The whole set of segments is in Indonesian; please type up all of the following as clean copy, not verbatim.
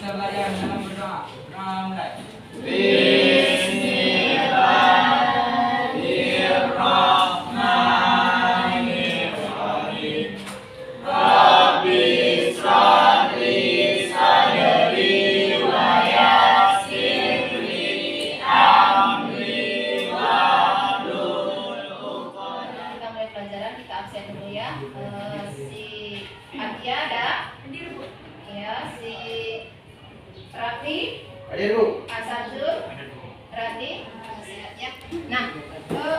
kita belajar dalam berdoa. Berdoa mulai. Bismillahirrahmanirrahim. Rabbi israh li sadri wa yassir li amri wahlul 'uqdatam. Kita mulai pelajaran, kita absen dulu ya. Si Atia ada? Ya, si Raffi, Hadir, Bu. Asadzul, Radi, sehat ya. Nah,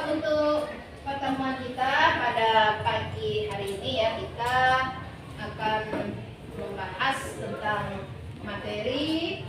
untuk pertemuan kita pada pagi hari ini ya, kita akan membahas tentang materi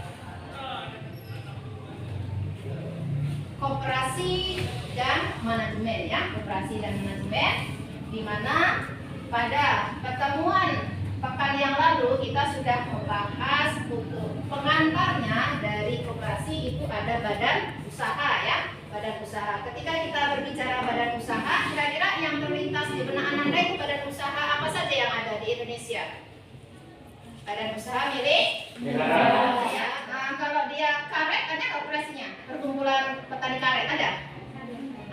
koperasi dan manajemen ya, koperasi dan manajemen, di mana pada pertemuan pekan yang lalu kita sudah membahas untuk pengantarnya dari koperasi itu ada badan usaha ya, badan usaha. Ketika kita berbicara badan usaha, kira-kira yang terlintas di benak Ananda itu badan usaha apa saja yang ada di Indonesia? Badan usaha milik negara ya. Nah, kalau dia karet ada koperasinya, perkumpulan petani karet ada?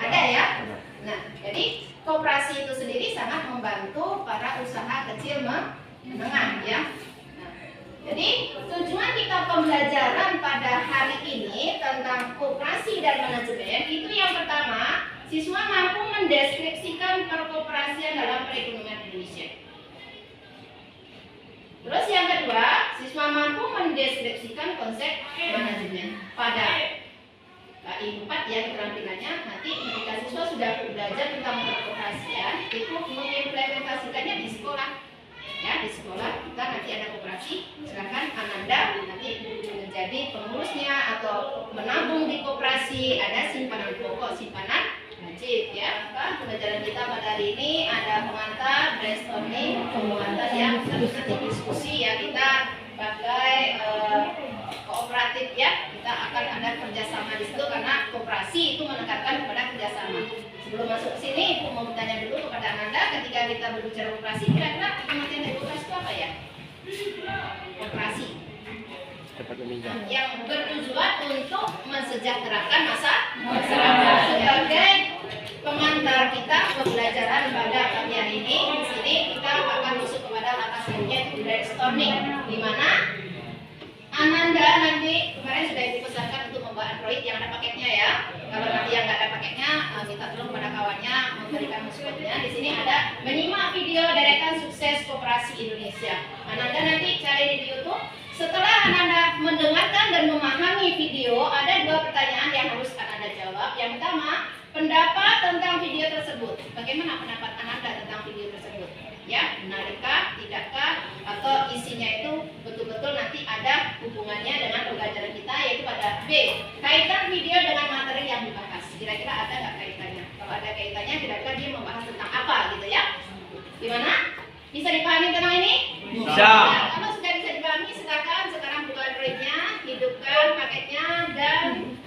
Ada ya. Nah, jadi koperasi itu sendiri sangat membantu para usaha kecil menengah ya. Nah, jadi tujuan kita pembelajaran pada hari ini tentang koperasi dan manajemen itu yang pertama, siswa mampu mendeskripsikan perkoperasian dalam perekonomian Indonesia. Terus yang kedua, siswa mampu mendeskripsikan konsep manajemen pada KI 4 ya keterampilannya. Nanti ketika siswa sudah belajar tentang perkoperasian, itu mengimplementasikannya di sekolah. Ya, di sekolah kita nanti ada koperasi, silakan Ananda nanti menjadi pengurusnya atau menabung di koperasi, ada simpanan pokok, simpanan wajib ya. Pelajaran kita pada hari ini ada pengantar, brainstorming, pengantar yang terus nanti diskusi ya, kita pakai kooperatif ya, kita akan ada kerjasama di situ karena koperasi itu menekankan kepada kerjasama. Sebelum masuk ke sini, aku mau bertanya dulu kepada Ananda, ketika kita berbicara koperasi, kira-kira pengertian dari koperasi itu apa ya? Koperasi yang bertujuan untuk mensejahterakan masyarakat. Sebagai pengantar kita pembelajaran pada pagi hari ini, di sini kita akan masuk kepada langkah selanjutnya yaitu brainstorming, di mana Ananda nanti kemarin sudah dipesankan untuk membawa Android yang ada paketnya ya. Kalau nanti yang nggak ada paketnya, minta tolong pada kawannya memberikan masukannya. Di sini ada menyimak video deretan sukses koperasi Indonesia. Ananda nanti cari di YouTube. Setelah Ananda mendengarkan dan memahami video, ada dua pertanyaan yang harus Ananda jawab. Yang pertama, pendapat tentang video tersebut. Bagaimana pendapat Ananda tentang video tersebut? Ya, benarkah, tidakkah, atau isinya itu betul-betul nanti ada hubungannya dengan pembelajaran kita, yaitu pada B, kaitan video dengan materi yang dibahas. Kira-kira ada nggak kaitannya? Kalau ada kaitannya, kira-kira dia membahas tentang apa gitu ya? Gimana? Bisa dipahami tentang ini? Bisa. Nah, kalau sudah bisa dipahami, silakan sekarang buka Androidnya, hidupkan paketnya, dan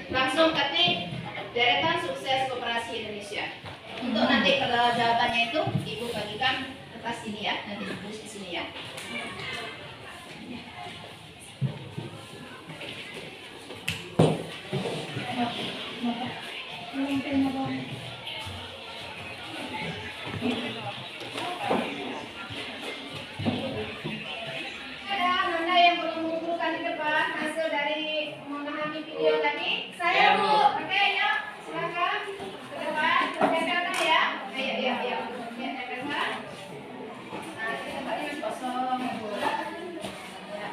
langsung ketik deretan sukses koperasi Indonesia. Untuk nanti kalau jawabannya itu Ibu bagikan kertas ini ya, nanti ditulis di sini ya. Ada Nanda yang belum mengumpulkan di depan hasil dari memahami video tadi? Saya Bu, oke ya, silakan ke depan, tempelkan ya. Ayo, ya, tempelkan. Nah, ini tempatnya masih kosong, Bu. Ya,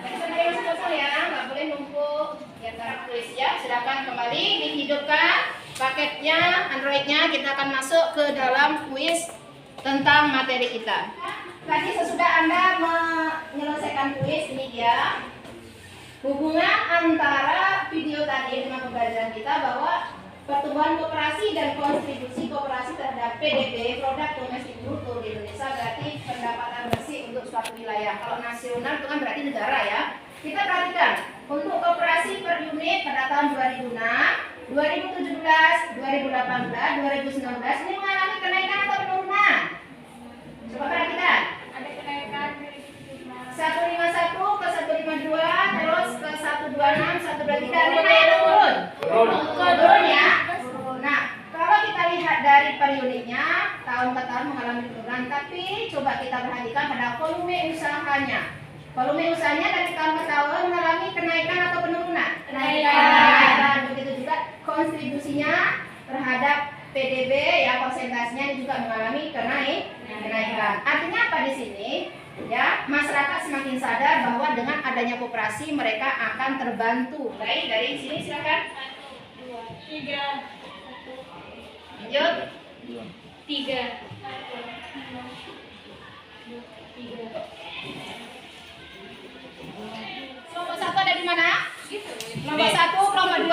tempatnya masih kosong ya, nggak boleh numpuk. Biar tertulis ya. Silakan kembali dihidupkan paketnya, Androidnya. Kita akan masuk ke dalam kuis tentang materi kita. Tadi sesudah Anda menyelesaikan kuis, ini dia hubungan antara video tadi dengan pembelajaran kita bahwa pertumbuhan koperasi dan kontribusi koperasi terhadap PDB (produk domestik bruto) di Indonesia berarti pendapatan bersih untuk suatu wilayah. Kalau nasional itu kan berarti negara ya. Kita perhatikan untuk koperasi per unit pada tahun 2006, 2017, 2018, 2019 ini mengalami kenaikan atau penurunan? Coba perhatikan. Ada kenaikan 151 ke 152 1, 2, 3. Ini naik turun. Turun ya. Nah, kalau kita lihat dari periodenya, tahun ke tahun mengalami penurunan, tapi coba kita perhatikan pada volume usahanya. Volume usahanya dari tahun ke tahun mengalami kenaikan atau penurunan? Kenaikan. Begitu juga kontribusinya terhadap PDB ya, persentasenya juga mengalami kenaikan. Artinya apa di sini? Ya, masyarakat semakin sadar bahwa dengan adanya koperasi mereka akan terbantu. Baik, dari sini silakan. 3. Lanjut. 3. Kelompok 1 ada di mana? Kelompok 1, kelompok 2,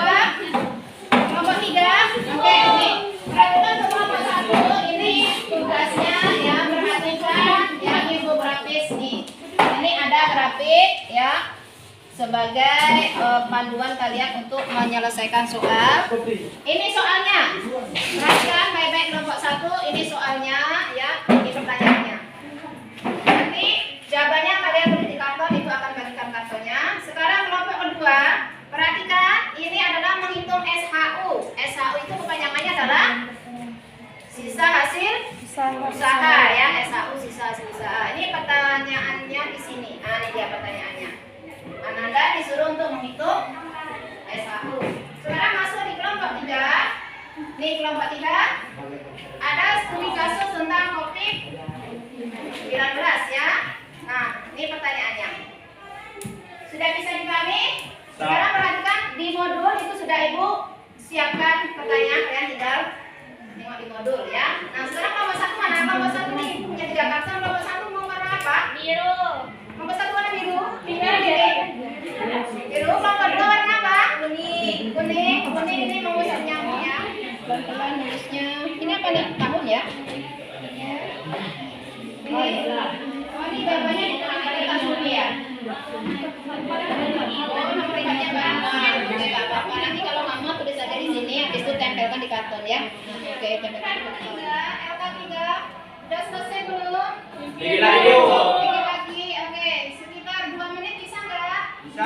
kelompok 3. Oke, ini. Perhatikan untuk kelompok 1 ini tugasnya ya, perhatikan ya infografis nih. Ini ada grafik ya sebagai panduan kalian untuk menyelesaikan soal. Ini soalnya. Perhatikan baik-baik kelompok 1, ini soalnya ya, ini pertanyaannya. Nanti jawabannya kalian beri di karton, ibu akan bagikan kartonnya. Sekarang kelompok kedua, perhatikan ini adalah menghitung SHU. SHU itu kepanjangannya adalah sisa hasil usaha ya, SHU sisa hasil usaha. Ini pertanyaannya di sini. Nah, ini dia pertanyaannya. Ananda disuruh untuk menghitung SHU. Sekarang masuk di kelompok 3. Nih kelompok 3 ada studi kasus tentang COVID-19 ya. Nah, ini pertanyaannya. Sudah bisa dipahami? Sekarang perhatikan di modul itu sudah Ibu siapkan pertanyaan, kalian tinggal tengok di modul ya. Nah, sekarang kelompok 1 mana? Kelompok 1 nih punya 3 karton. Kelompok 1 mau warna apa? Biru. Kelompok 1 warna biru. Biru. Kelompok 2 warna apa? Kuning ini mengusir nyamuk ya. Pelan-pelan nulisnya. Ini apa nih? Tahun ya? Ini gambarnya di kertas dulu ya. Oh, nomor ingatnya banget. Oke, nggak apa-apa. Nanti kalau nggak mau tulis aja di sini, habis itu tempelkan di karton ya. Oke, tempelkan di karton. LK3, udah selesai belum? Bikin lagi, Bu. Bikin lagi, oke. Sekitar 2 menit bisa nggak? Bisa.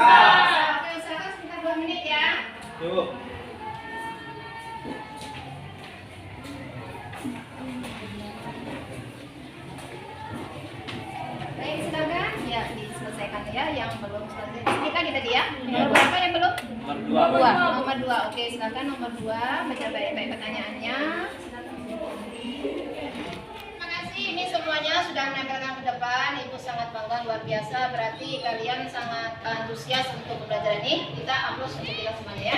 Oke, usahakan sekitar 2 menit ya. Tuh. Baik, silakan. Ya, diselesaikan ya yang belum selesai. Kita tadi ya. Nomor berapa yang belum? Nomor 2. Nomor 2. Oke, silakan nomor 2 baca baik-baik pertanyaannya. Terima kasih. Ini semuanya sudah menempelkan ke depan. Ibu sangat bangga, luar biasa. Berarti kalian sangat antusias untuk belajar ini. Kita aplaus untuk kita semuanya ya.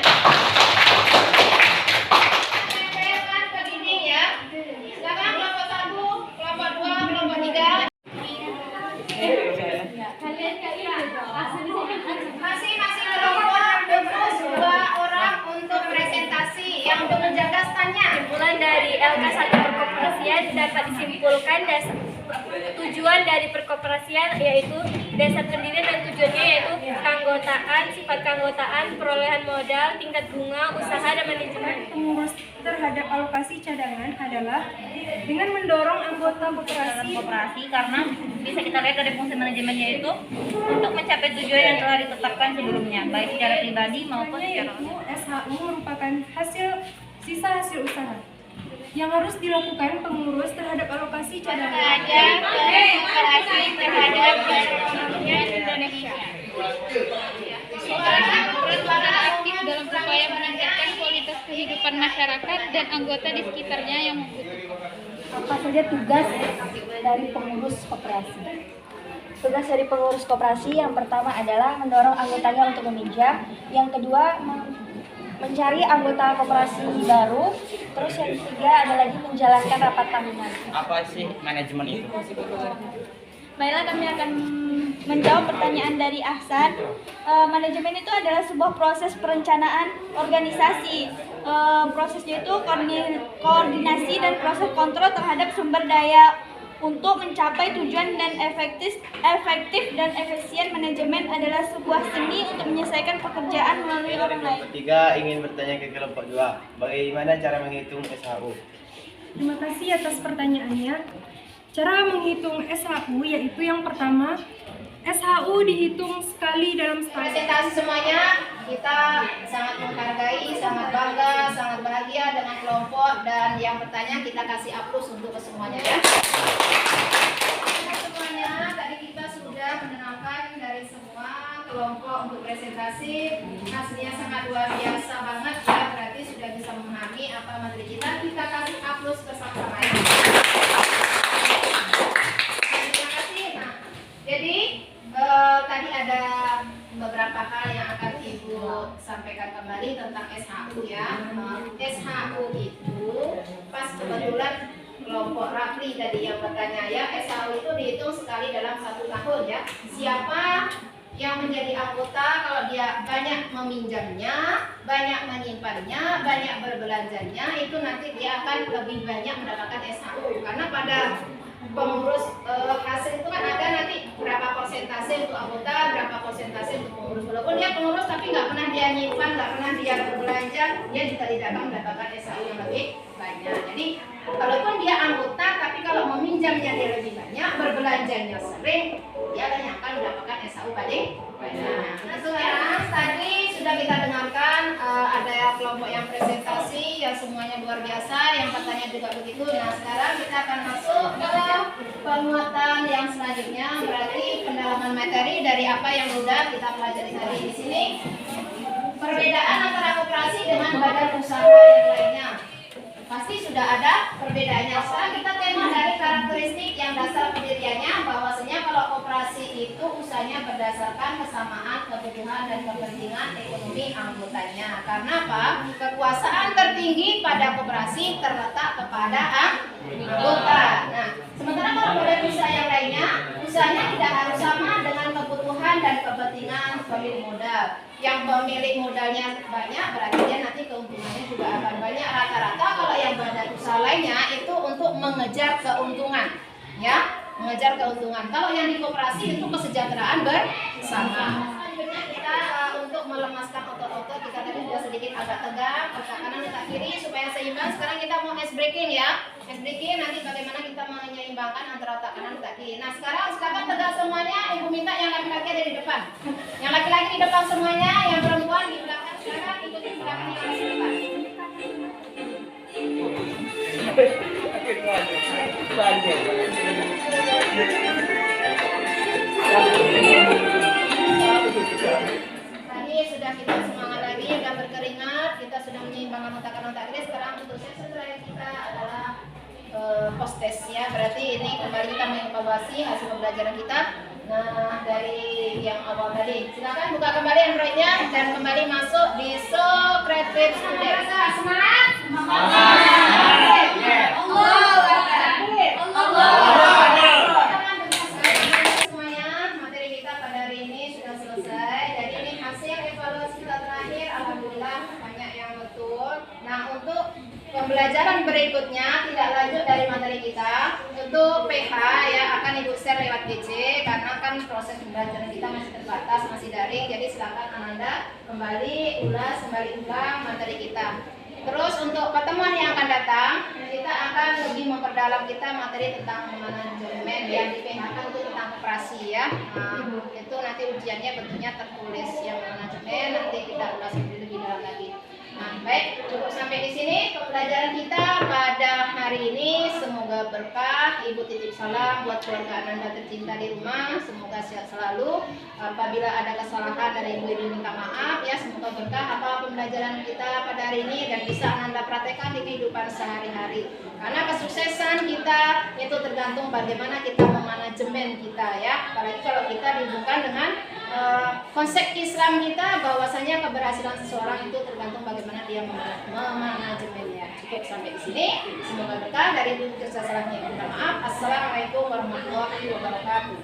Tempelkan ke dinding ya. Silakan kelompok 1, kelompok 2, kelompok 3. Masing-masing kelompok tunggu 2 orang untuk presentasi yang untuk menjaga standnya. Kesimpulan dari LK1 perkoperasian dapat disimpulkan tujuan dari perkoperasian yaitu dasar pendirian dan tujuannya yaitu keanggotaan, sifat keanggotaan, perolehan modal, tingkat bunga, usaha dan manajemen. Pengurus terhadap alokasi cadangan adalah dengan mendorong anggota koperasi karena bisa kita lihat dari fungsi manajemennya itu untuk mencapai tujuan yang telah ditetapkan sebelumnya baik secara pribadi maupun secara umum. SHU merupakan sisa hasil usaha yang harus dilakukan pengurus terhadap alokasi cadangan. Koperasi terhadap perekonomian Indonesia. Bersuara aktif dalam upaya meningkatkan kualitas kehidupan masyarakat dan anggota di sekitarnya yang membutuhkan. Apa saja tugas dari pengurus koperasi? Tugas dari pengurus koperasi yang pertama adalah mendorong anggotanya untuk meminjam, yang kedua mencari anggota koperasi baru, terus yang ketiga ada lagi menjalankan rapat tahunan. Apa sih manajemen itu? Baiklah, kami akan menjawab pertanyaan dari Ahsan. Manajemen itu adalah sebuah proses perencanaan organisasi. Prosesnya itu koordinasi dan proses kontrol terhadap sumber daya untuk mencapai tujuan dan efektif dan efisien. Manajemen adalah sebuah seni untuk menyelesaikan pekerjaan melalui orang lain. Ketiga, ingin bertanya ke kelompok 2. Bagaimana cara menghitung SHU? Terima kasih atas pertanyaannya. Cara menghitung SHU yaitu yang pertama, SHU dihitung sekali dalam setahun. presentasi semuanya. kita sangat menghargai, sangat bangga, sangat bahagia dengan kelompok, dan yang bertanya kita kasih aplaus untuk semuanya ya. Semuanya tadi kita sudah mendengarkan dari semua kelompok untuk presentasi, hasilnya sangat luar biasa banget ya, berarti sudah bisa memahami apa materi kita. Kita kasih aplaus bersama-sama ya. Terima kasih. Nah, jadi tadi ada beberapa hal yang akan Ibu sampaikan kembali tentang SHU ya. SHU itu pas kebetulan kelompok Rafli tadi yang bertanya ya, SHU itu dihitung sekali dalam 1 tahun ya. Siapa yang menjadi anggota kalau dia banyak meminjamnya, banyak menyimpannya, banyak berbelanjanya, itu nanti dia akan lebih banyak mendapatkan SHU. Karena pada pengurus hasil itu kan ada nanti berapa persentase untuk anggota, berapa persentase untuk pengurus. Walaupun dia pengurus tapi nggak pernah dia nyimpan, nggak pernah dia berbelanja, dia juga tidak akan mendapatkan SHU yang lebih banyak. Jadi walaupun dia anggota tapi kalau meminjamnya dia lebih banyak, berbelanjanya sering, dia akan mendapatkan SHU paling banyak. Nah sekarang tadi sudah kita dengarkan ada kelompok yang presentasi yang semuanya luar biasa, yang bertanya juga begitu. Nah sekarang kita akan masuk ke penguatan yang selanjutnya, berarti pendalaman materi dari apa yang sudah kita pelajari tadi di sini. Perbedaan antara koperasi dengan badan usaha yang lainnya. Pasti sudah ada perbedaannya. Sekarang kita tema dari karakteristik yang dasar pendiriannya, bahwasanya kalau koperasi itu usahanya berdasarkan kesamaan kebutuhan dan kepentingan ekonomi anggotanya. Karena apa? Kekuasaan tertinggi pada koperasi terletak kepada anggota. Nah, sementara kalau badan usaha yang lainnya, usahanya tidak harus sama dengan kebutuhan dan kepentingan pemilik modal. Yang pemilik modalnya banyak, berarti dia nanti keuntungannya juga akan banyak. Rata-rata kalau yang badan usaha lainnya itu untuk mengejar keuntungan, ya, mengejar keuntungan. Kalau yang di koperasi itu kesejahteraan bersama. Selanjutnya kita untuk melemaskan otot-otot, kita tadi sudah sedikit agak tegang, otak kanan otak kiri supaya seimbang. Sekarang kita mau ice breaking ya. Ice breaking nanti bagaimana kita menyeimbangkan antara otak kanan otak kiri. Nah sekarang silakan tegak semuanya. Ibu minta yang laki-laki ada di depan, yang laki-laki di depan semuanya, yang perempuan di belakang. Silakan ikuti belakang yang ada di depan. Tadi sudah kita semangat lagi, sudah berkeringat, kita sudah menyeimbangkan otak kanan otak kiri. Sekarang untuk sesi terakhir kita adalah post test ya, berarti ini kembali kita mengevaluasi hasil pembelajaran kita. Nah dari yang awal tadi, silakan buka kembali Androidnya dan kembali masuk di Socrates Student. Semangat! Semuanya, materi kita pada hari ini sudah selesai. Jadi ini hasil evaluasi kita terakhir, alhamdulillah banyak yang betul. Nah untuk pembelajaran berikutnya tidak lanjut dari materi kita. Untuk PH ya akan Ibu share lewat GC karena kan proses pembelajaran kita masih terbatas, masih daring. Jadi silakan Ananda kembali ulang materi kita. Terus untuk pertemuan yang akan datang, kita akan lebih memperdalam kita materi tentang manajemen yang di PH kan itu tentang koperasi ya. Nah, itu nanti ujiannya bentuknya tertulis yang manajemen, nanti kita ulas lebih dalam lagi. Nah, baik, cukup sampai di sini pembelajaran kita pada hari ini. Semoga berkah. Ibu titip salam buat keluarga Ananda tercinta di rumah. Semoga sehat selalu. Apabila ada kesalahan dari ibu minta maaf ya. Semoga berkah apa pembelajaran kita pada hari ini dan bisa Ananda praktekkan di kehidupan sehari-hari. Karena kesuksesan kita itu tergantung bagaimana kita memanajemen kita ya. Apalagi kalau kita dihubungkan dengan konsep Islam kita, bahwasanya keberhasilan seseorang itu tergantung bagaimana dia memanajemennya. Cukup sampai di sini. Semoga berkah. Dari ibu kesalahannya minta maaf. Assalamualaikum warahmatullahi wabarakatuh.